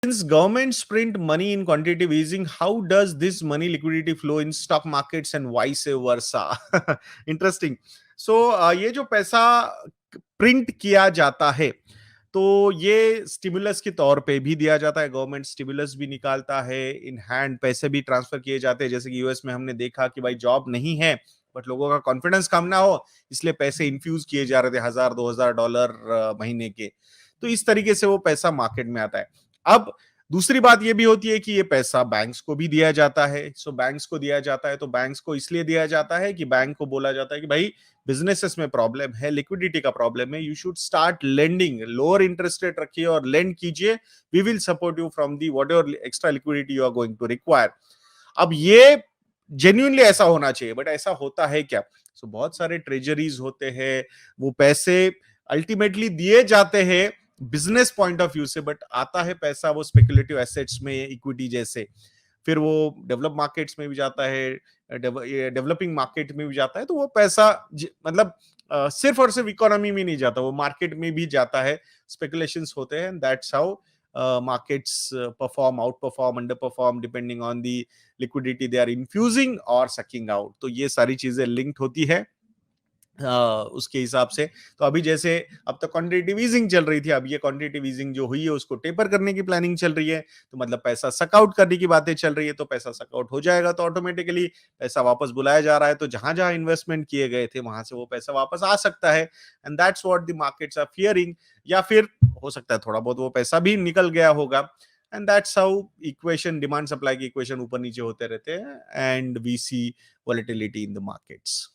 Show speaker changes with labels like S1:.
S1: Since governments print money in quantitative easing, how does this money liquidity flow in stock markets and vice versa? Interesting. So ये जो पैसा print किया जाता है, तो ये स्टिमुलस के तौर पे भी दिया जाता है। गवर्नमेंट स्टिमुलस भी निकालता है, इन हैंड पैसे भी ट्रांसफर किए जाते हैं। जैसे कि यूएस में हमने देखा कि भाई जॉब नहीं है, बट लोगों का कॉन्फिडेंस कम ना हो, इसलिए पैसे इन्फ्यूज किए जा रहे थे, $1000-2000 महीने के। तो इस तरीके से वो पैसा मार्केट में आता है। अब दूसरी बात ये भी होती है कि ये पैसा बैंक्स को भी दिया जाता है। सो बैंक्स को दिया जाता है, तो बैंक्स को इसलिए दिया जाता है कि बैंक को बोला जाता है कि भाई बिजनेसेस में प्रॉब्लम है, लिक्विडिटी का प्रॉब्लम है, you should start lending, lower interest rate रखिए और लेंड कीजिए, we will support you from the whatever extra liquidity you are going to require. अब ये जेन्युइनली ऐसा होना चाहिए, बट ऐसा होता है क्या? सो बहुत सारे ट्रेजरीज होते हैं, वो पैसे अल्टीमेटली दिए जाते हैं बिजनेस पॉइंट ऑफ व्यू से, बट आता है पैसा वो स्पेकुलेटिव एसेट्स में, इक्विटी जैसे, फिर वो डेवलप मार्केट्स में भी जाता है, डेवलपिंग मार्केट में भी जाता है। तो वो पैसा मतलब सिर्फ और सिर्फ इकोनॉमी में नहीं जाता, वो मार्केट में भी जाता है, स्पेकुलेशंस होते हैं, that's how markets perform, outperform, underperform depending on the liquidity they are infusing or sucking out। तो ये सारी चीजें लिंक्ड होती है उसके हिसाब से। तो अभी जैसे अब तक क्वांटिटेटिव ईजिंग चल रही थी, अब ये क्वांटिटेटिव ईजिंग जो हुई है उसको टेपर करने की प्लानिंग चल रही है, तो मतलब पैसा सकआउट करने की बातें चल रही है। तो पैसा सकआउट हो जाएगा तो ऑटोमेटिकली पैसा वापस बुलाया जा रहा है, तो जहां जहां इन्वेस्टमेंट किए गए थे वहां से वो पैसा वापस आ सकता है, and that's what the markets are fearing. या फिर हो सकता है थोड़ा बहुत वो पैसा भी निकल गया होगा, and that's how equation, demand supply की इक्वेशन ऊपर नीचे होते रहते हैं, and we see volatility in the markets.